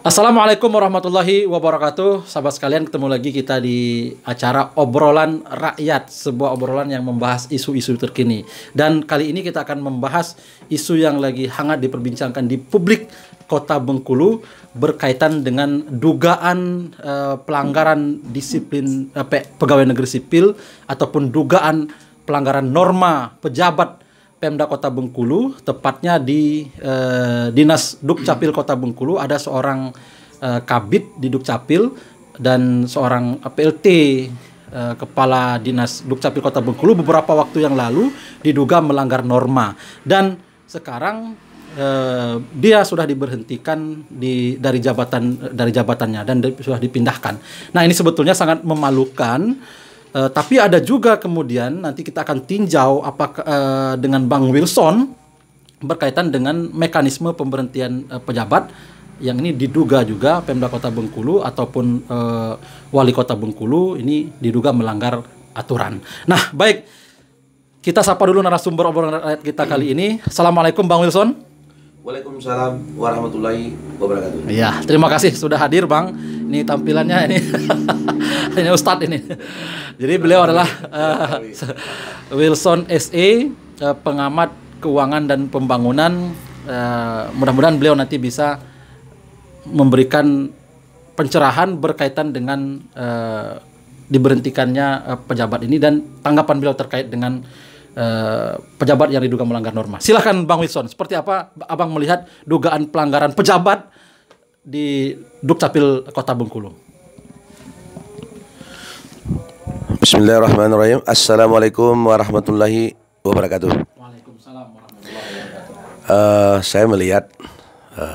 Assalamualaikum warahmatullahi wabarakatuh. Sahabat sekalian, ketemu lagi kita di acara Obrolan Rakyat, sebuah obrolan yang membahas isu-isu terkini. Dan kali ini kita akan membahas isu yang lagi hangat diperbincangkan di publik Kota Bengkulu berkaitan dengan dugaan pelanggaran disiplin pegawai negeri sipil ataupun dugaan pelanggaran norma pejabat Pemda Kota Bengkulu, tepatnya di Dinas Dukcapil Kota Bengkulu. Ada seorang kabid di Dukcapil dan seorang PLT Kepala Dinas Dukcapil Kota Bengkulu beberapa waktu yang lalu diduga melanggar norma. Dan sekarang dia sudah diberhentikan dari jabatannya dan sudah dipindahkan. Nah, ini sebetulnya sangat memalukan. Tapi ada juga kemudian nanti kita akan tinjau dengan Bang Wilson berkaitan dengan mekanisme pemberhentian pejabat yang ini diduga juga Pemda Kota Bengkulu ataupun Wali Kota Bengkulu ini diduga melanggar aturan. Nah, baik, kita sapa dulu narasumber obrolan rakyat kita kali ini. Assalamualaikum Bang Wilson. Waalaikumsalam warahmatullahi wabarakatuh. Ya, terima kasih sudah hadir Bang. Ini tampilannya ini ini Ustadz ini. Jadi beliau adalah Wilson SE, pengamat keuangan dan pembangunan. Mudah-mudahan beliau nanti bisa memberikan pencerahan berkaitan dengan diberhentikannya pejabat ini dan tanggapan beliau terkait dengan pejabat yang diduga melanggar norma. Silahkan Bang Wilson, seperti apa Abang melihat dugaan pelanggaran pejabat di Dukcapil Kota Bengkulu? Bismillahirrahmanirrahim. Assalamualaikum warahmatullahi wabarakatuh. Waalaikumsalam warahmatullahi wabarakatuh. Saya melihat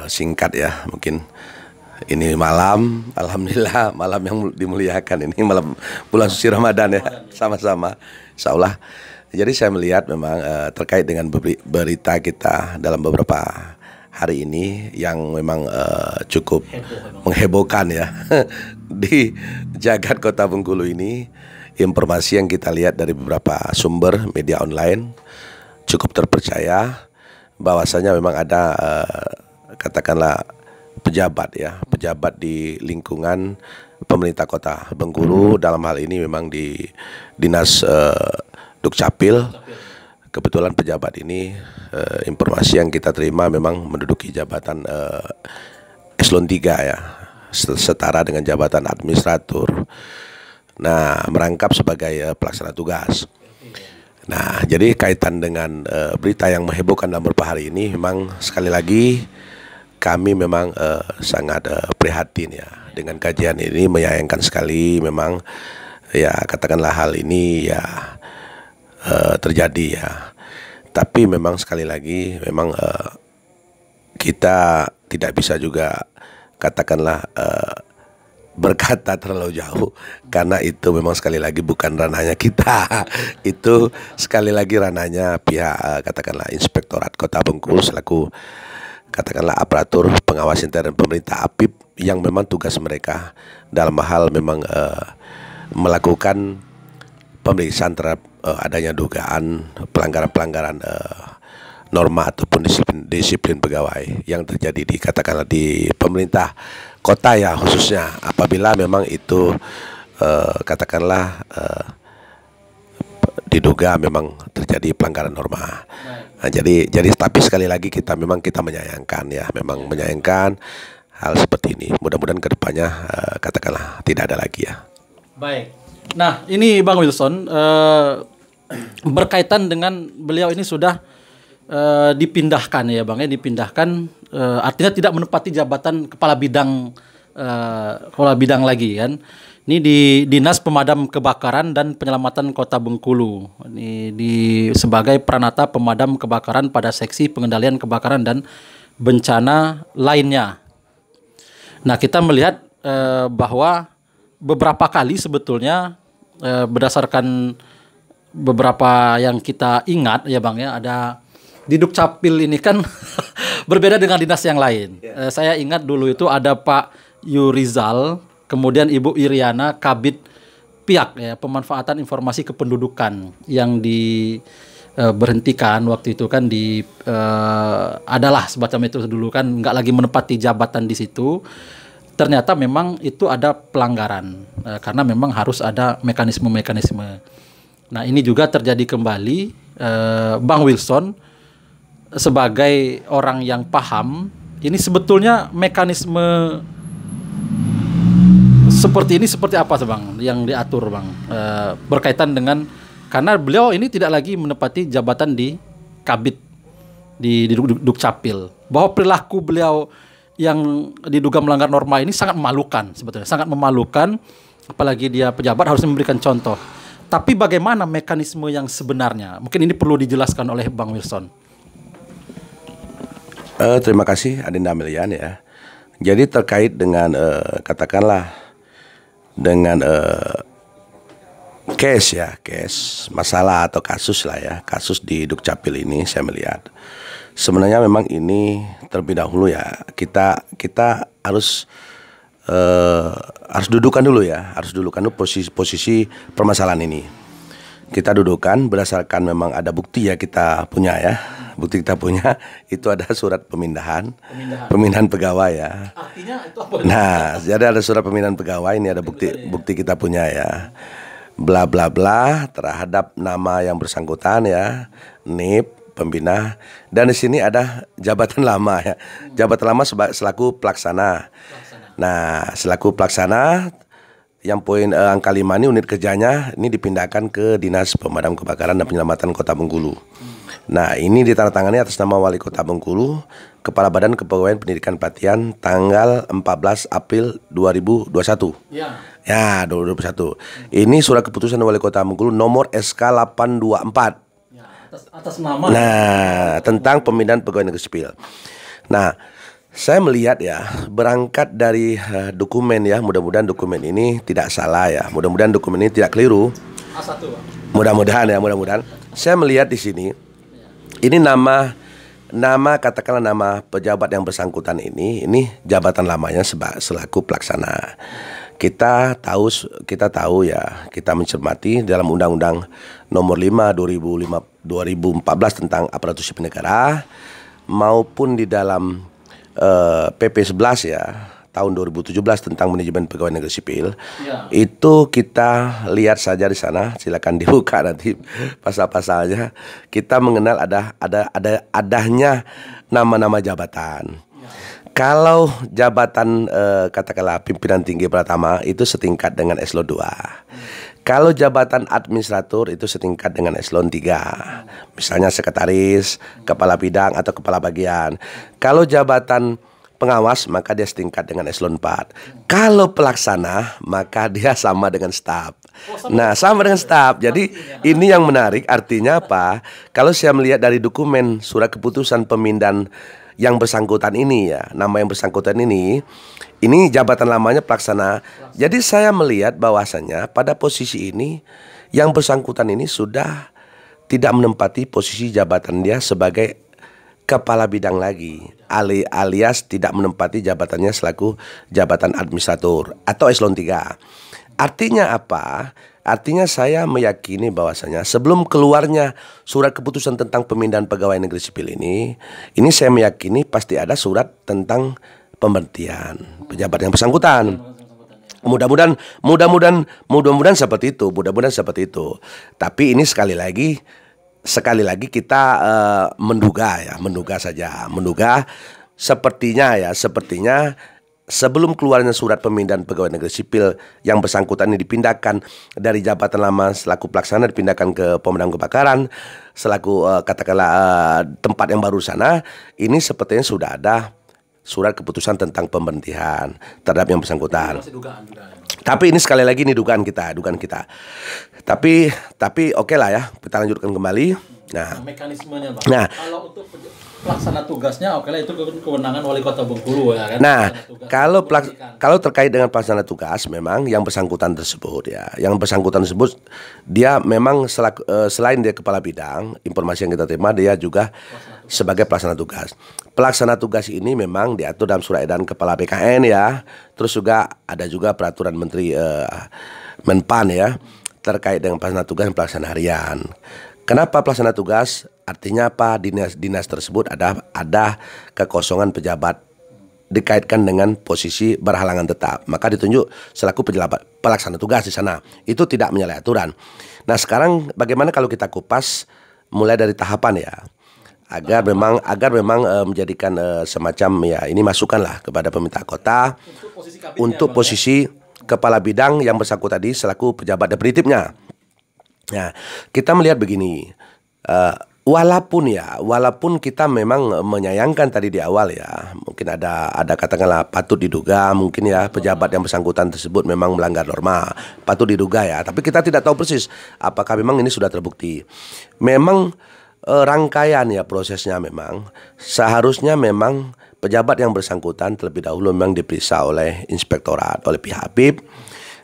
singkat ya, mungkin ini malam, alhamdulillah malam yang dimuliakan, ini malam bulan suci Ramadan ya, sama-sama insyaallah. Jadi saya melihat memang terkait dengan berita kita dalam beberapa hari ini yang memang cukup menghebohkan ya di jagat Kota Bengkulu ini. Informasi yang kita lihat dari beberapa sumber media online cukup terpercaya bahwasanya memang ada katakanlah pejabat di lingkungan pemerintah Kota Bengkulu, dalam hal ini memang di Dinas Dukcapil. Kebetulan pejabat ini informasi yang kita terima memang menduduki jabatan eselon 3 ya, setara dengan jabatan administrator. Nah, merangkap sebagai pelaksana tugas. Nah, jadi kaitan dengan berita yang menghebohkan dalam beberapa hari ini, memang sekali lagi kami memang sangat prihatin ya dengan kajian ini, menyayangkan sekali memang ya, katakanlah hal ini ya terjadi ya. Tapi memang sekali lagi memang kita tidak bisa juga katakanlah berkata terlalu jauh, karena itu memang sekali lagi bukan ranahnya kita. Itu sekali lagi ranahnya pihak katakanlah Inspektorat Kota Bengkulu selaku katakanlah aparatur pengawas intern pemerintah APIP, yang memang tugas mereka dalam hal memang melakukan pemeriksaan terhadap adanya dugaan pelanggaran norma ataupun disiplin pegawai yang terjadi di katakanlah di pemerintah kota ya, khususnya apabila memang itu katakanlah diduga memang terjadi pelanggaran norma. Nah, jadi tapi sekali lagi kita menyayangkan ya, memang menyayangkan hal seperti ini. Mudah-mudahan kedepannya katakanlah tidak ada lagi ya. Baik. Nah, ini Bang Wilson berkaitan dengan beliau ini sudah dipindahkan ya Bang ya, dipindahkan artinya tidak menempati jabatan kepala bidang lagi kan. Ini di Dinas Pemadam Kebakaran dan Penyelamatan Kota Bengkulu. Ini sebagai Pranata Pemadam Kebakaran pada Seksi Pengendalian Kebakaran dan Bencana lainnya. Nah, kita melihat bahwa beberapa kali sebetulnya berdasarkan beberapa yang kita ingat ya Bang ya, ada di Dukcapil ini kan berbeda dengan dinas yang lain. Saya ingat dulu itu ada Pak Yurizal, kemudian Ibu Iriana, Kabid Piak ya, pemanfaatan informasi kependudukan, yang diberhentikan waktu itu kan adalah semacam itu dulu kan, nggak lagi menempati jabatan di situ. ternyata memang itu ada pelanggaran karena memang harus ada mekanisme-mekanisme. Nah, ini juga terjadi kembali. Bang Wilson sebagai orang yang paham, ini sebetulnya mekanisme seperti ini seperti apa sih Bang yang diatur Bang, berkaitan dengan, karena beliau ini tidak lagi menepati jabatan di Kabid di Dukcapil, bahwa perilaku beliau yang diduga melanggar norma ini sangat memalukan, sebetulnya sangat memalukan, apalagi dia pejabat harus memberikan contoh. Tapi bagaimana mekanisme yang sebenarnya? Mungkin ini perlu dijelaskan oleh Bang Wilson. Terima kasih Adinda Melian ya. Jadi terkait dengan katakanlah dengan case masalah atau kasus lah ya, kasus di Dukcapil ini saya melihat sebenarnya memang ini terlebih dahulu ya kita harus dudukan dulu ya, harus dudukan dulu posisi permasalahan ini. Kita dudukan berdasarkan memang ada bukti ya kita punya ya. Bukti kita punya itu ada surat pemindahan pegawai ya. Artinya itu apa? Nah, jadi ada surat pemindahan pegawai, ini ada bukti kita punya ya. Bla bla bla terhadap nama yang bersangkutan ya, NIP, pembina, dan di sini ada jabatan lama ya. Jabatan lama selaku pelaksana. Nah, selaku pelaksana yang poin angka 5 ini unit kerjanya ini dipindahkan ke Dinas Pemadam Kebakaran dan Penyelamatan Kota Bengkulu. Nah, ini ditandatangani atas nama Wali Kota Bengkulu, Kepala Badan Kepegawaian Pendidikan Pelatihan tanggal 14 April 2021. Ya, 2021. Ini surat keputusan Wali Kota Bengkulu nomor SK 824. Ya, atas nama. Nah, tentang pemindahan pegawai negeri sipil. Nah, saya melihat ya, berangkat dari dokumen ya, mudah-mudahan dokumen ini tidak salah ya, mudah-mudahan dokumen ini tidak keliru. A1, Pak. Mudah-mudahan ya, mudah-mudahan. Saya melihat di sini, ini nama katakanlah nama pejabat yang bersangkutan ini jabatan lamanya selaku pelaksana. Kita tahu ya, kita mencermati dalam Undang-Undang Nomor 5 2014 tentang aparatur sipil negara maupun di dalam PP 11 ya tahun 2017 tentang manajemen pegawai negeri sipil ya. Itu kita lihat saja di sana, silakan dibuka nanti pasal-pasalnya. Kita mengenal adanya nama-nama jabatan ya. Kalau jabatan katakanlah pimpinan tinggi pertama itu setingkat dengan eselon 2. Kalau jabatan administrator itu setingkat dengan eselon 3. Misalnya sekretaris, kepala bidang atau kepala bagian. Kalau jabatan pengawas maka dia setingkat dengan eselon 4. Kalau pelaksana maka dia sama dengan staf. Nah, sama dengan staf. Jadi ini yang menarik, artinya apa? Kalau saya melihat dari dokumen surat keputusan pemindahan yang bersangkutan ini ya, nama yang bersangkutan ini jabatan lamanya pelaksana. Jadi saya melihat bahwasanya pada posisi ini yang bersangkutan ini sudah tidak menempati posisi jabatan dia sebagai kepala bidang lagi, alias tidak menempati jabatannya selaku jabatan administrator atau eselon 3. Artinya apa? Artinya saya meyakini bahwasanya sebelum keluarnya surat keputusan tentang pemindahan pegawai negeri sipil ini saya meyakini pasti ada surat tentang pemberhentian pejabat yang bersangkutan. Mudah-mudahan seperti itu, Tapi ini sekali lagi kita menduga sepertinya sebelum keluarnya surat pemindahan pegawai negeri sipil yang bersangkutan ini dipindahkan dari jabatan lama selaku pelaksana dipindahkan ke pemadam kebakaran selaku katakanlah tempat yang baru sana, ini sepertinya sudah ada surat keputusan tentang pemberhentian terhadap yang bersangkutan. Tapi ini sekali lagi ini dugaan kita. Tapi oke lah ya, kita lanjutkan kembali. Nah, mekanismenya Bang. Nah, kalau untuk pelaksana tugasnya oke lah, itu kewenangan Wali Kota Bengkulu ya kan. Nah, kalau terkait dengan pelaksana tugas memang yang bersangkutan tersebut dia memang selain dia kepala bidang, informasi yang kita terima dia juga sebagai pelaksana tugas. Pelaksana tugas ini memang diatur dalam surat edaran kepala BKN ya. Terus juga ada peraturan Menteri Menpan ya terkait dengan pelaksana tugas dan pelaksana harian. Kenapa pelaksana tugas? Artinya apa? Dinas tersebut ada kekosongan pejabat dikaitkan dengan posisi berhalangan tetap, maka ditunjuk selaku pelaksana tugas di sana. Itu tidak menyalahi aturan. Nah, sekarang bagaimana kalau kita kupas mulai dari tahapan ya, agar memang menjadikan semacam ya, ini masukan lah kepada pemerintah kota untuk posisi kepala bidang yang bersangkutan tadi selaku pejabat definitifnya. Nah, kita melihat begini, walaupun kita memang menyayangkan tadi di awal ya, mungkin ada katakanlah patut diduga mungkin ya pejabat yang bersangkutan tersebut memang melanggar norma, patut diduga ya, tapi kita tidak tahu persis apakah memang ini sudah terbukti. Memang rangkaian ya prosesnya, memang seharusnya memang pejabat yang bersangkutan terlebih dahulu memang diperiksa oleh inspektorat, oleh pihak Habib.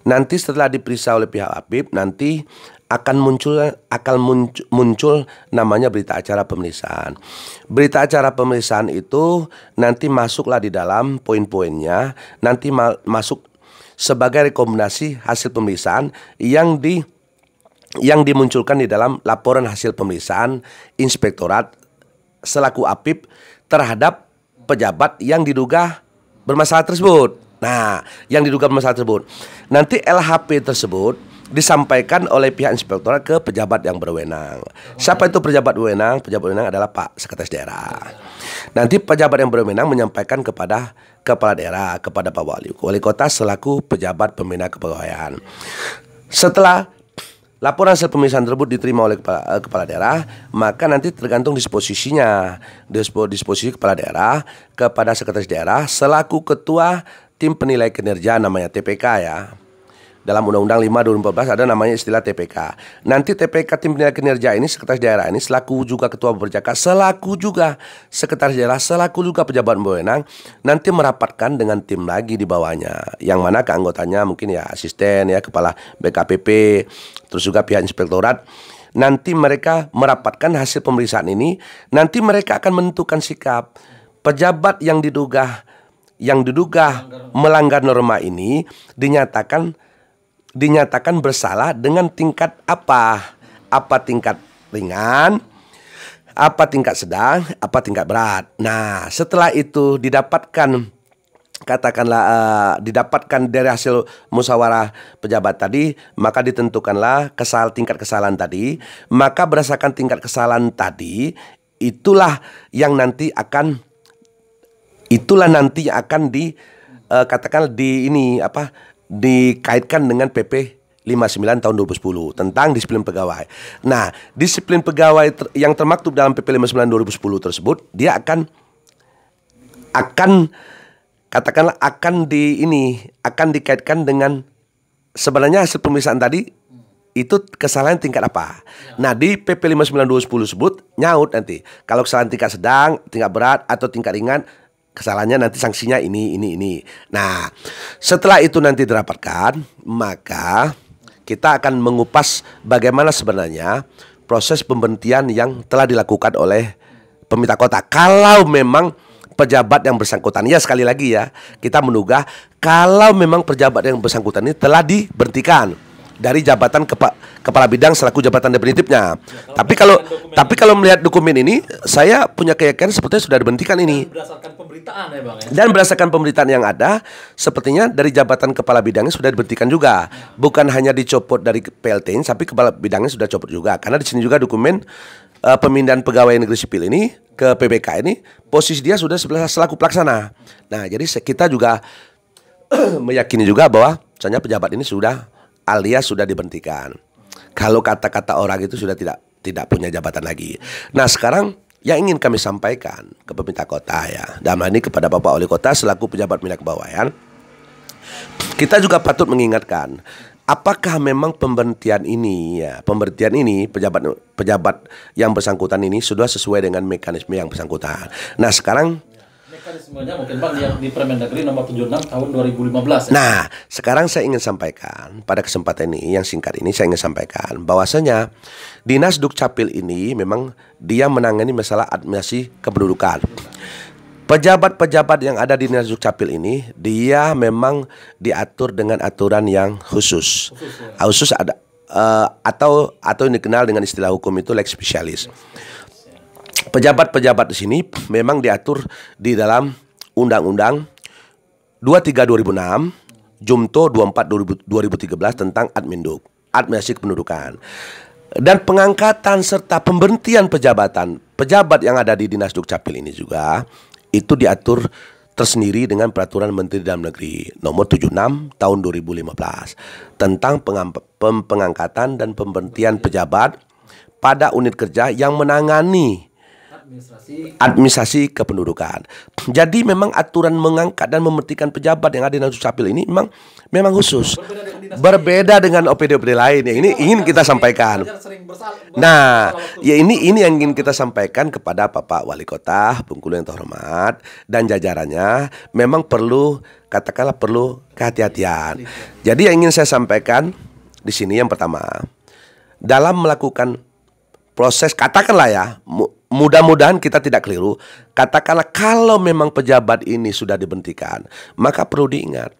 Nanti setelah diperiksa oleh pihak Habib, nanti akan muncul namanya berita acara pemeriksaan. Berita acara pemeriksaan itu nanti masuklah di dalam poin-poinnya, nanti masuk sebagai rekomendasi hasil pemeriksaan yang dimunculkan di dalam laporan hasil pemeriksaan inspektorat selaku Apip terhadap pejabat yang diduga bermasalah tersebut. Nah, yang diduga bermasalah tersebut, nanti LHP tersebut disampaikan oleh pihak inspektorat ke pejabat yang berwenang. Siapa itu pejabat berwenang? Pejabat berwenang adalah Pak Sekretaris Daerah. Nanti pejabat yang berwenang menyampaikan kepada kepala daerah, kepada Pak Wali Kota selaku pejabat pembina kepegawaian. Setelah laporan hasil pemeriksaan tersebut diterima oleh kepala daerah, maka nanti tergantung disposisinya, disposisi kepala daerah kepada sekretaris daerah selaku ketua tim penilai kinerja, namanya TPK ya. Dalam Undang-Undang 5/2014 ada namanya istilah TPK. Nanti TPK tim penilai kinerja ini, sekretaris daerah ini selaku juga ketua berjaka, selaku juga sekretaris daerah, selaku juga pejabat berwenang, nanti merapatkan dengan tim lagi di bawahnya, yang mana keanggotanya mungkin ya asisten ya, kepala BKPP, terus juga pihak inspektorat. Nanti mereka merapatkan hasil pemeriksaan ini, nanti mereka akan menentukan sikap. Pejabat yang diduga melanggar norma ini dinyatakan bersalah dengan tingkat apa tingkat ringan, apa tingkat sedang, apa tingkat berat. Nah, setelah itu didapatkan dari hasil musyawarah pejabat tadi, maka ditentukanlah tingkat kesalahan tadi. Maka berdasarkan tingkat kesalahan tadi, itulah yang nanti akan dikaitkan dengan PP 59 tahun 2010 tentang disiplin pegawai. Nah, disiplin pegawai yang termaktub dalam PP 59 2010 tersebut, dia akan dikaitkan dengan sebenarnya hasil pemeriksaan tadi itu kesalahan tingkat apa. Nah, di PP 59 2010 tersebut nyaut nanti kalau kesalahan tingkat sedang, tingkat berat atau tingkat ringan, kesalahannya nanti sanksinya ini. Nah, setelah itu nanti dirapatkan, maka kita akan mengupas bagaimana sebenarnya proses pemberhentian yang telah dilakukan oleh pemerintah kota. Kalau memang pejabat yang bersangkutan, ya sekali lagi ya, kita menduga kalau memang pejabat yang bersangkutan ini telah diberhentikan dari jabatan kepala bidang selaku jabatan definitifnya. Tapi kalau melihat dokumen ini, saya punya keyakinan sepertinya sudah diberhentikan ini. Berdasarkan pemberitaan ya Bang ya. Dan berdasarkan pemberitaan yang ada, sepertinya dari jabatan kepala bidangnya sudah diberhentikan juga. Bukan hanya dicopot dari PLT, tapi kepala bidangnya sudah copot juga. Karena di sini juga dokumen pemindahan pegawai negeri sipil ini ke PBK ini, posisi dia sudah selaku pelaksana. Nah, jadi kita juga meyakini juga bahwa misalnya pejabat ini sudah alias sudah diberhentikan. Kalau kata-kata orang itu sudah tidak punya jabatan lagi. Nah, sekarang yang ingin kami sampaikan ke pemerintah kota ya, dalam hal ini kepada Bapak Wali Kota selaku pejabat pembina kepegawaian, kita juga patut mengingatkan apakah memang pemberhentian ini pejabat yang bersangkutan ini sudah sesuai dengan mekanisme yang bersangkutan. Nah, sekarang mekanismenya mungkin Bang yang di Permendagri nomor 76 tahun 2015 ya? Nah, sekarang saya ingin sampaikan pada kesempatan ini yang singkat ini, saya ingin sampaikan bahwasanya Dinas Dukcapil ini memang dia menangani masalah administrasi kependudukan. Pejabat-pejabat yang ada di Dinas Dukcapil ini dia memang diatur dengan aturan yang khusus. Khusus ada atau yang dikenal dengan istilah hukum itu lex specialis. Pejabat-pejabat di sini memang diatur di dalam undang-undang 23/2006, Jumto 24/2013 tentang Adminduk, administrasi kependudukan. Dan pengangkatan serta pemberhentian pejabat yang ada di Dinas Dukcapil ini juga itu diatur tersendiri dengan Peraturan Menteri Dalam Negeri nomor 76 tahun 2015 tentang pengangkatan dan pemberhentian pejabat pada unit kerja yang menangani administrasi kependudukan. Jadi memang aturan mengangkat dan memberhentikan pejabat yang ada di Dinas Dukcapil ini memang khusus. Berbeda dengan OPD-OPD lain ya. Ini ingin kita sampaikan. Nah, ya ini yang ingin kita sampaikan kepada Bapak Wali Kota Bengkulu yang terhormat dan jajarannya, memang perlu kehati-hatian. Jadi yang ingin saya sampaikan di sini yang pertama, dalam melakukan proses, katakanlah ya, mudah-mudahan kita tidak keliru. Katakanlah kalau memang pejabat ini sudah diberhentikan, maka perlu diingat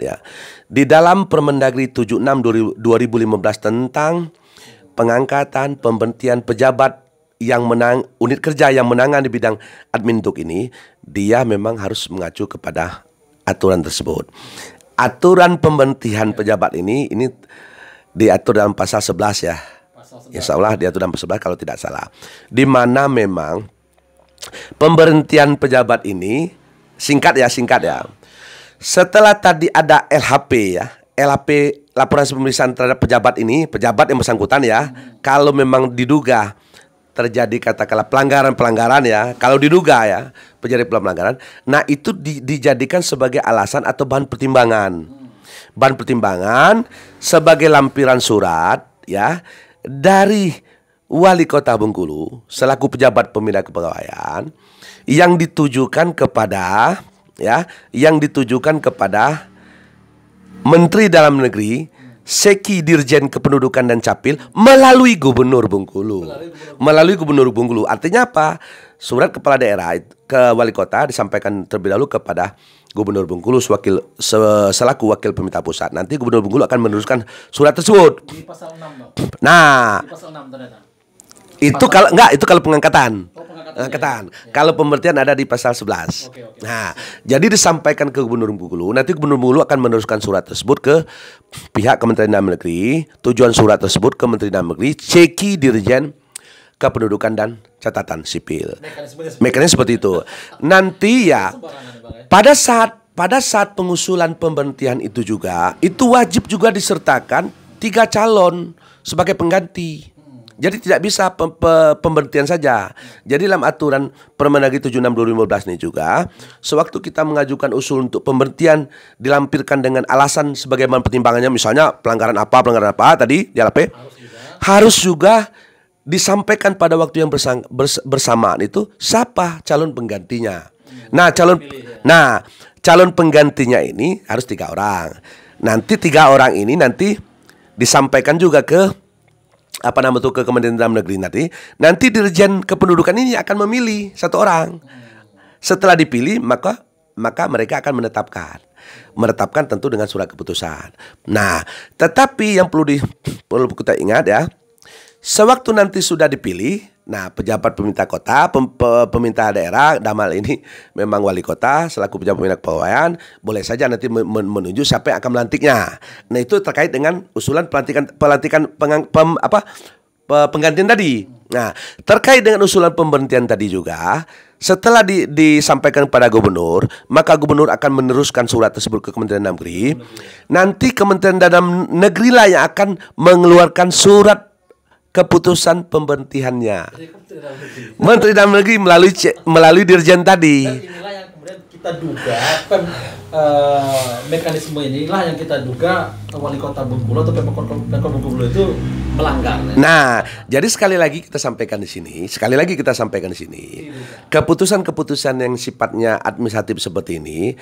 ya, di dalam Permendagri 76 2015 tentang pengangkatan pemberhentian pejabat yang unit kerja yang menangani bidang Adminduk ini, dia memang harus mengacu kepada aturan tersebut. Aturan pemberhentian pejabat ini diatur dalam pasal 11 ya. Insya Allah diatur dalam pasal 11 kalau tidak salah. Di mana memang pemberhentian pejabat ini singkat ya. Setelah tadi ada LHP ya, LHP laporan pemeriksaan terhadap pejabat yang bersangkutan ya, kalau memang diduga terjadi katakanlah pelanggaran ya, kalau diduga ya terjadi pelanggaran, nah itu dijadikan sebagai alasan atau bahan pertimbangan sebagai lampiran surat ya dari Wali Kota Bengkulu selaku pejabat pembina kepegawaian yang ditujukan kepada Menteri Dalam Negeri, Seki Dirjen Kependudukan dan Capil melalui Gubernur Bengkulu. Artinya apa? Surat kepala daerah ke Wali Kota disampaikan terlebih dahulu kepada Gubernur Bengkulu selaku wakil pemerintah pusat. Nanti Gubernur Bengkulu akan meneruskan surat tersebut. Di pasal 6, Nah, di pasal 6 ternyata. itu kalau pengangkatan. Ya. Kalau pemberhentian ada di pasal 11. Oke. Nah, jadi disampaikan ke Gubernur Bengkulu. Nanti Gubernur Bengkulu akan meneruskan surat tersebut ke pihak Kementerian Dalam Negeri. Tujuan surat tersebut ke Menteri Dalam Negeri, Ceki Dirjen Kependudukan dan Catatan Sipil. Mekanisme seperti itu. Nanti ya pada saat pengusulan pemberhentian itu juga, itu wajib juga disertakan 3 calon sebagai pengganti. Jadi tidak bisa pemberhentian saja. Jadi dalam aturan Permendagri 76 2015 ini juga, sewaktu kita mengajukan usul untuk pemberhentian dilampirkan dengan alasan sebagaimana pertimbangannya, misalnya pelanggaran apa tadi di LP, harus juga disampaikan pada waktu yang bersamaan itu siapa calon penggantinya. Calon penggantinya ini harus 3 orang. Nanti 3 orang ini nanti disampaikan juga ke ke Kementerian Dalam Negeri nanti Dirjen Kependudukan ini akan memilih 1 orang. Setelah dipilih maka mereka akan menetapkan tentu dengan surat keputusan. Nah, tetapi yang perlu kita ingat ya, sewaktu nanti sudah dipilih, nah pejabat pemerintah kota, pemerintah daerah, dalam hal ini memang wali kota selaku pejabat pembina kepegawaian, boleh saja nanti menunjuk siapa yang akan melantiknya. Nah itu terkait dengan usulan penggantian tadi. Nah terkait dengan usulan pemberhentian tadi juga, setelah disampaikan kepada gubernur, maka gubernur akan meneruskan surat tersebut ke Kementerian Dalam Negeri. Nanti Kementerian Dalam Negeri lah yang akan mengeluarkan surat keputusan pemberhentiannya. Menteri Dalam Negeri melalui dirjen tadi. Dan inilah yang kemudian kita duga mekanisme inilah yang kita duga Wali Kota Bengkulu atau Pemkot Bengkulu itu melanggar. Nah, jadi sekali lagi kita sampaikan di sini, keputusan-keputusan yang sifatnya administratif seperti ini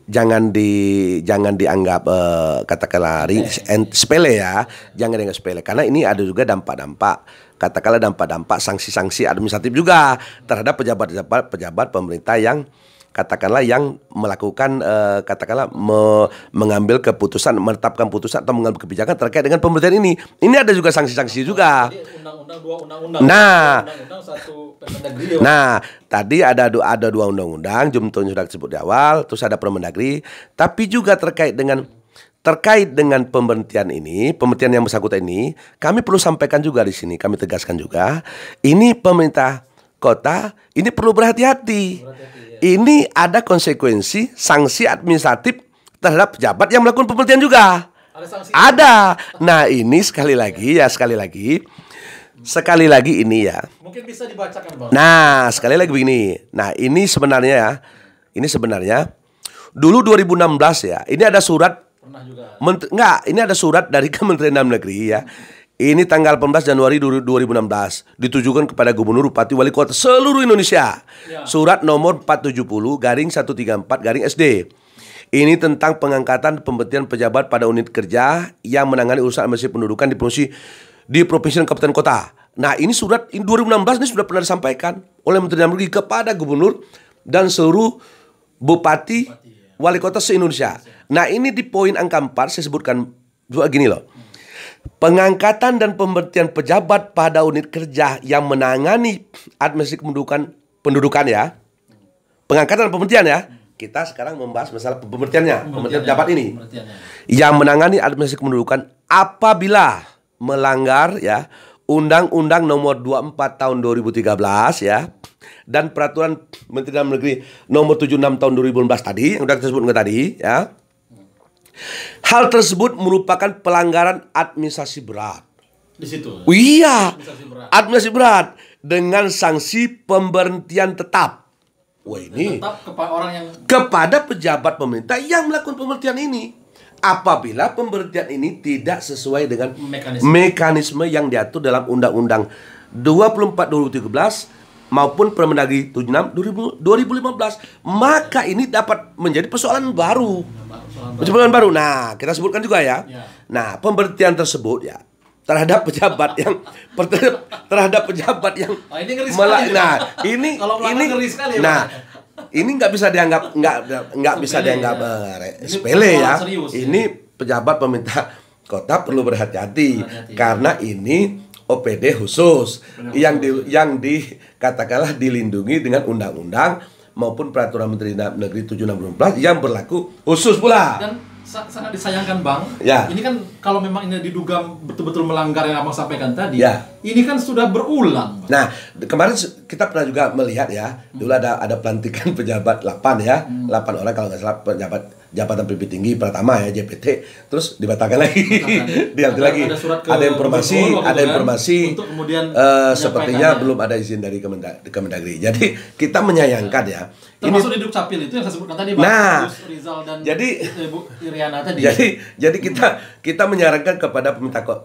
jangan dianggap katakanlah sepele ya, jangan dianggap sepele karena ini ada juga dampak-dampak sanksi-sanksi administratif juga terhadap pejabat pemerintah yang katakanlah yang melakukan katakanlah mengambil keputusan, menetapkan putusan atau mengambil kebijakan terkait dengan pemberhentian ini. Ini ada juga sanksi-sanksi juga. Jadi undang-undang, dua undang-undang. Nah, Undang-undang, satu Permendagri. nah, tadi ada dua undang-undang, Jumto sudah disebut di awal, terus ada Permendagri, tapi juga terkait dengan pemberhentian ini, pemberhentian yang bersangkutan ini, kami perlu sampaikan juga di sini, kami tegaskan juga, ini pemerintah kota ini perlu berhati-hati. Ini ada konsekuensi sanksi administratif terhadap pejabat yang melakukan pemberhentian juga. Ada. Nah, ini sekali lagi ini ya. Mungkin bisa dibacakan, Bang. Nah, sekali lagi begini. Nah, ini sebenarnya dulu 2016 ya. Ini ada surat ini ada surat dari Kementerian Dalam Negeri ya. Ini tanggal 18 Januari 2016 ditujukan kepada Gubernur, Bupati, Wali Kota seluruh Indonesia. Surat nomor 470/134/SD. Ini tentang pengangkatan pemberhentian pejabat pada unit kerja yang menangani urusan administrasi pendudukan di provinsi dan kabupaten kota. Nah, ini surat 2016 ini sudah pernah disampaikan oleh Menteri Dalam Negeri kepada Gubernur dan seluruh Bupati, Wali Kota se-Indonesia. Nah, ini di poin angka 4 saya sebutkan juga gini loh. Pengangkatan dan pemberhentian pejabat pada unit kerja yang menangani administrasi pendudukan ya. Pengangkatan dan pemberhentian ya. Kita sekarang membahas masalah pemberhentiannya, pemberhentian pejabat ini. Yang menangani administrasi kependudukan apabila melanggar ya Undang-Undang Nomor 24 Tahun 2013 ya dan Peraturan Menteri Dalam Negeri Nomor 76 Tahun 2015 tadi yang sudah disebut tadi ya. Hal tersebut merupakan pelanggaran administrasi berat. Di situ. Iya. Administrasi berat dengan sanksi pemberhentian tetap. Wah, ini tetap kepada orang yang kepada pejabat pemerintah yang melakukan pemberhentian ini apabila pemberhentian ini tidak sesuai dengan mekanisme yang diatur dalam Undang-Undang 24 2013 maupun Permendagri 76 2015, maka ini dapat menjadi persoalan baru. Nah, kita sebutkan juga ya. Nah, pemberhentian tersebut ya terhadap pejabat yang ini ngeri sekali, ini nggak bisa dianggap sepele ya. Ini pejabat pemerintah kota perlu berhati-hati karena ini OPD khusus yang katakanlah dilindungi dengan undang-undang maupun peraturan Menteri Dalam Negeri 76 yang berlaku khusus pula. Dan sangat disayangkan, Bang. Ya. Ini kan kalau memang ini diduga betul-betul melanggar yang Abang sampaikan tadi, ya. Ini kan sudah berulang, Bang. Nah, kemarin kita pernah juga melihat ya, dulu ada pelantikan pejabat 8 ya, 8 orang kalau nggak salah jabatan pimpin tinggi pertama ya JPT, terus dibatalkan lagi, diganti lagi. Ada informasi untuk kemudian sepertinya belum ada izin dari Kemendagri. Jadi kita menyayangkan ya. Termasuk di Dukcapil itu yang saya sebutkan tadi, Bang. Nah, Rizal dan Bu Iriana tadi. Jadi kita menyarankan kepada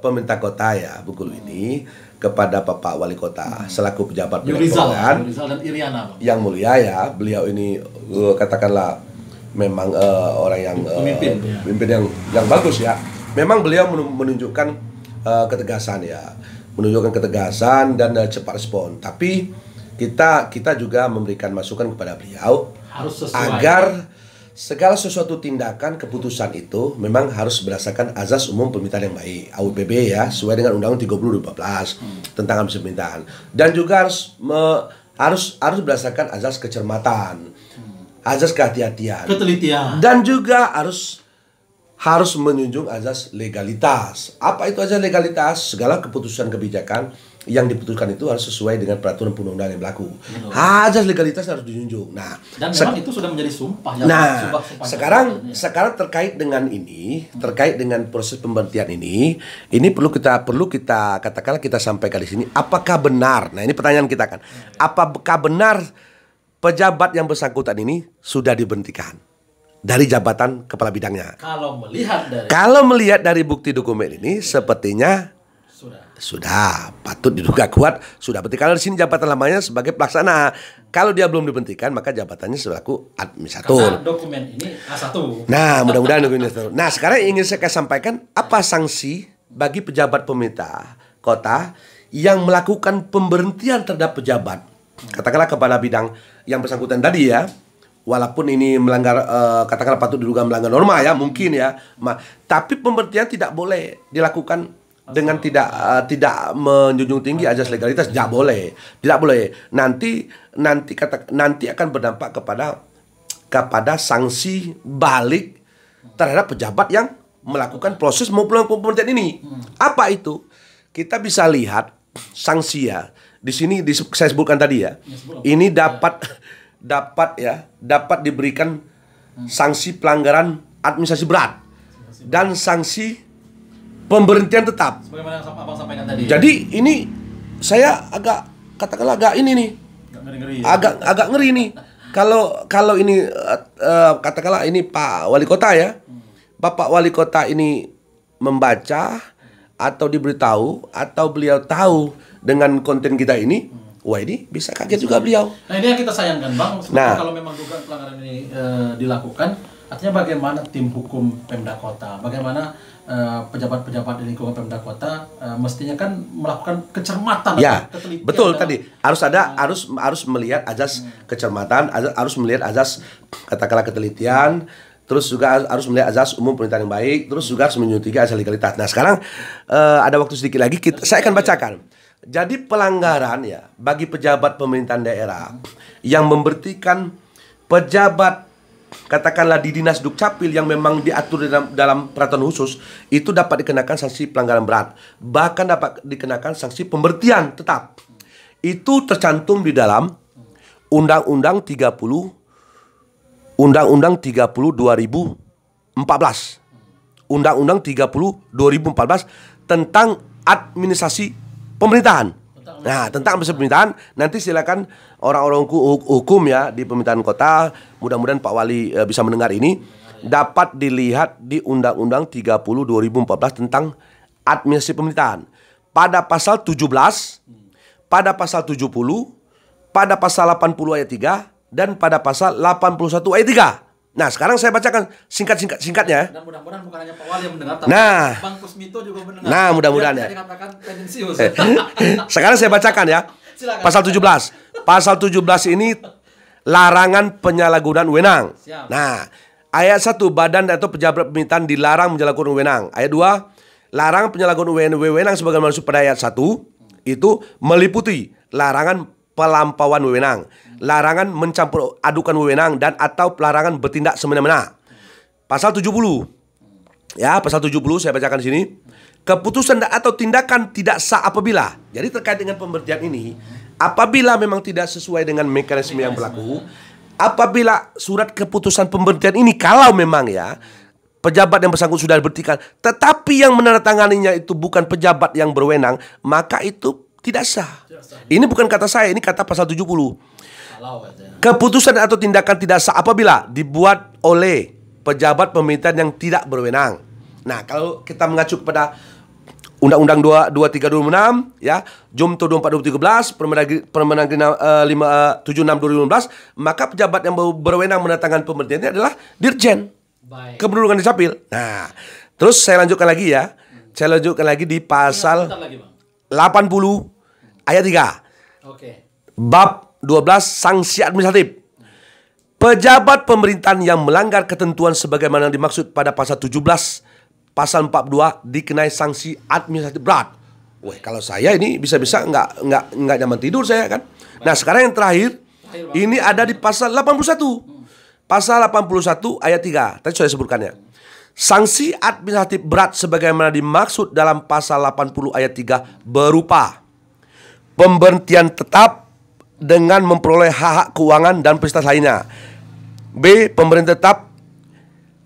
pemerintah kota ya Bengkulu ini, kepada Bapak Wali Kota selaku pejabat Rizal dan Iriana, Bang. Yang mulia ya, beliau ini katakanlah memang orang yang pemimpin yang bagus ya. Memang beliau menunjukkan ketegasan ya, dan cepat respon. Tapi kita juga memberikan masukan kepada beliau harus sesuai, agar segala sesuatu tindakan keputusan itu memang harus berdasarkan azas umum pemerintahan yang baik (AUPB) ya, sesuai dengan Undang-Undang 30/2014 tentang administrasi pemerintahan, dan juga harus berdasarkan azas kecermatan, azas kehati-hatian, ketelitian, dan juga harus menunjung azas legalitas. Apa itu azas legalitas? Segala keputusan kebijakan yang diputuskan itu harus sesuai dengan peraturan perundang-undangan yang berlaku. Azas legalitas harus dijunjung. Nah, dan memang itu sudah menjadi sumpah ya. Nah, sekarang terkait dengan proses pemberhentian ini perlu kita katakanlah kita sampaikan di sini, apakah benar? Nah, ini pertanyaan kita kan. Apakah benar pejabat yang bersangkutan ini sudah diberhentikan dari jabatan kepala bidangnya? Kalau melihat dari bukti dokumen ini sepertinya sudah patut diduga kuat sudah berhenti. Karena di sini jabatan lamanya sebagai pelaksana. Kalau dia belum diberhentikan maka jabatannya selaku administrator. Karena dokumen ini A1. Nah, mudah-mudahan dokumen A1. Nah, sekarang ingin saya sampaikan apa sanksi bagi pejabat pemerintah kota yang melakukan pemberhentian terhadap pejabat, katakanlah kepala bidang yang bersangkutan tadi ya, walaupun ini melanggar katakanlah patut diduga melanggar norma ya mungkin ya, tapi pemberhentian tidak boleh dilakukan dengan tidak menjunjung tinggi azas legalitas, tidak boleh. Nanti akan berdampak kepada sanksi balik terhadap pejabat yang melakukan proses maupun pemberhentian ini. Apa itu? Kita bisa lihat sanksi ya. Di sini saya sebutkan tadi ya. Ini dapat diberikan sanksi pelanggaran administrasi berat dan sanksi pemberhentian tetap. Sebagaimana yang Abang sampaikan tadi. Jadi ini saya katakanlah agak ini nih. Agak ngeri nih. Kalau ini katakanlah ini Pak Wali Kota ya. Bapak Wali Kota ini membaca atau diberitahu atau beliau tahu dengan konten kita ini, wah ini bisa kaget juga beliau. Nah ini yang kita sayangkan Bang, kalau memang dugaan pelanggaran ini dilakukan, artinya bagaimana tim hukum Pemda Kota, bagaimana pejabat-pejabat di lingkungan Pemda Kota mestinya kan melakukan kecermatan, ya, ketelitian. Betul tadi harus melihat azas kecermatan, harus melihat azas katakanlah ketelitian. Terus juga harus melihat azas umum pemerintahan yang baik. Terus juga harus menjunjung tinggi azas legalitas. Nah sekarang ada waktu sedikit lagi, saya akan bacakan. Jadi pelanggaran ya bagi pejabat pemerintahan daerah yang memberhentikan pejabat katakanlah di dinas dukcapil yang memang diatur dalam peraturan khusus, itu dapat dikenakan sanksi pelanggaran berat. Bahkan dapat dikenakan sanksi pemberhentian tetap. Itu tercantum di dalam Undang-Undang 30 2014. Undang-Undang 30 2014 tentang administrasi pemerintahan. Nah, tentang administrasi pemerintahan, nanti silakan orang-orang hukum ya di pemerintahan kota, mudah-mudahan Pak Wali bisa mendengar ini, dapat dilihat di Undang-Undang 30 2014 tentang administrasi pemerintahan. Pada pasal 17, pada pasal 70, pada pasal 80 ayat 3, dan pada pasal 81 ayat 3. Nah, sekarang saya bacakan singkatnya. Dan mudah-mudahan bukan hanya Pak Wali yang mendengar, tapi Bang Kusmito juga mendengar. Nah, mudah-mudahan ya. Dikatakan tendensius. Sekarang saya bacakan ya. Silakan. Pasal 17. Pasal 17 ini larangan penyalahgunaan wewenang. Nah, ayat 1, badan atau pejabat pemerintahan dilarang menyalahgunakan wewenang. Ayat 2, larangan penyalahgunaan wewenang sebagaimana dimaksud pada ayat 1 itu meliputi larangan pelampauan wewenang, larangan mencampur adukan wewenang, dan atau larangan bertindak semena-mena. Pasal 70. Ya, pasal 70 saya bacakan di sini. Keputusan atau tindakan tidak sah apabila. Jadi terkait dengan pemberhentian ini, apabila memang tidak sesuai dengan mekanisme yang berlaku, apabila surat keputusan pemberhentian ini kalau memang ya pejabat yang bersangkutan sudah diberhentikan, tetapi yang menandatanganinya itu bukan pejabat yang berwenang, maka itu tidak sah. Ini bukan kata saya, ini kata pasal 70. Keputusan atau tindakan tidak sah apabila dibuat oleh pejabat pemerintahan yang tidak berwenang. Nah, kalau kita mengacu kepada Undang-Undang 23 2006 ya, Jumto 24 2013, Permendagri 76 2015, maka pejabat yang berwenang mendatangkan pemberhentian ini adalah Dirjen Kependudukan Dukcapil. Nah, terus saya lanjutkan lagi ya. Saya lanjutkan lagi di pasal 80 ayat 3. Bab 12 sanksi administratif. Pejabat pemerintahan yang melanggar ketentuan sebagaimana dimaksud pada pasal 17 pasal 42 dikenai sanksi administratif berat. Wah, kalau saya ini bisa-bisa nggak nyaman tidur saya kan. Nah, sekarang yang terakhir ini ada di pasal 81. Pasal 81 ayat 3. Tadi saya sebutkannya. Sanksi administratif berat sebagaimana dimaksud dalam pasal 80 ayat 3 berupa pemberhentian tetap dengan memperoleh hak keuangan dan fasilitas lainnya. B. Pemberhentian tetap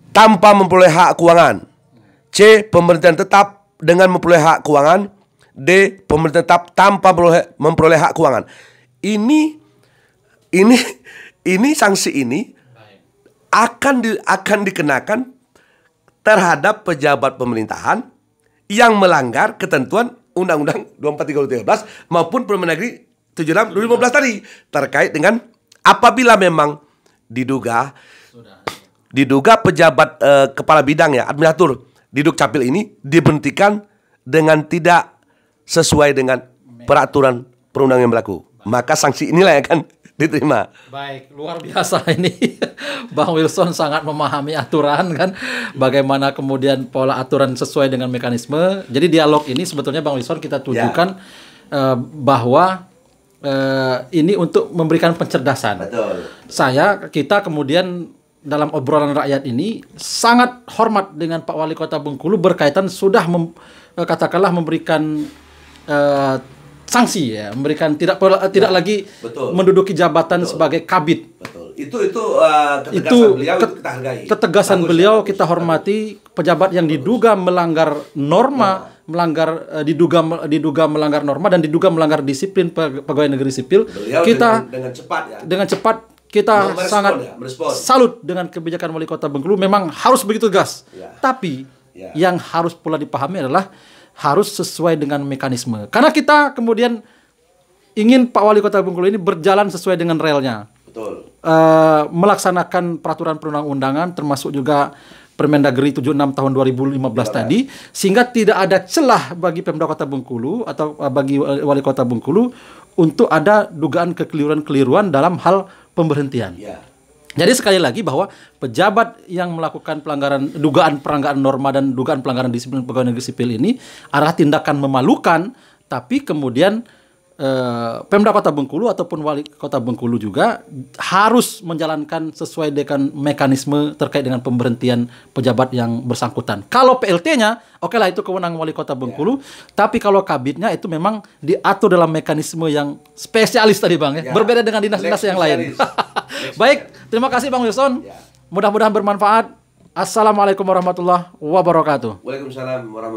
tanpa memperoleh hak keuangan. C. Pemberhentian tetap dengan memperoleh hak keuangan. D. Pemberhentian tetap tanpa memperoleh hak keuangan. Ini sanksi ini akan dikenakan terhadap pejabat pemerintahan yang melanggar ketentuan Undang-Undang 24 2013 maupun Permendagri 76 2015 tadi terkait dengan apabila memang diduga pejabat kepala bidang ya administratur di Dukcapil ini diberhentikan dengan tidak sesuai dengan peraturan perundang yang berlaku. Maka sanksi inilah yang akan diterima. Baik, luar biasa ini. Bang Wilson sangat memahami aturan kan, bagaimana kemudian pola aturan sesuai dengan mekanisme. Jadi dialog ini sebetulnya Bang Wilson kita tujukan bahwa ini untuk memberikan pencerdasan. Betul. Kita kemudian dalam obrolan rakyat ini sangat hormat dengan Pak Wali Kota Bengkulu berkaitan sudah katakanlah memberikan sanksi ya, memberikan tidak lagi menduduki jabatan sebagai kabid. Betul. Itu ketegasan beliau itu kita hargai. Ketegasan beliau kita hormati. Pejabat yang diduga melanggar norma, diduga melanggar norma dan diduga melanggar disiplin pegawai negeri sipil, beliau kita dengan cepat kita sangat salut dengan kebijakan Wali Kota Bengkulu. Memang harus begitu tegas. Tapi yang harus pula dipahami adalah harus sesuai dengan mekanisme. Karena kita kemudian ingin Pak Wali Kota Bengkulu ini berjalan sesuai dengan relnya. Betul. Melaksanakan peraturan perundang-undangan termasuk juga Permendagri 76 tahun 2015 tadi, sehingga tidak ada celah bagi Pemda Kota Bengkulu atau bagi Wali Kota Bengkulu untuk ada dugaan kekeliruan-keliruan dalam hal pemberhentian. Jadi sekali lagi bahwa pejabat yang melakukan dugaan pelanggaran norma dan dugaan pelanggaran disiplin pegawai negeri sipil ini adalah tindakan memalukan, tapi kemudian Pemda Kota Bengkulu ataupun Wali Kota Bengkulu juga harus menjalankan sesuai dengan mekanisme terkait dengan pemberhentian pejabat yang bersangkutan. Kalau PLT-nya, oke lah itu kewenangan Wali Kota Bengkulu, tapi kalau kabitnya itu memang diatur dalam mekanisme yang spesialis tadi Bang ya, berbeda dengan dinas-dinas yang lain. Baik, terima kasih Bang Wilson. Mudah-mudahan bermanfaat. Assalamualaikum warahmatullahi wabarakatuh. Waalaikumsalam warahmatullahi wabarakatuh.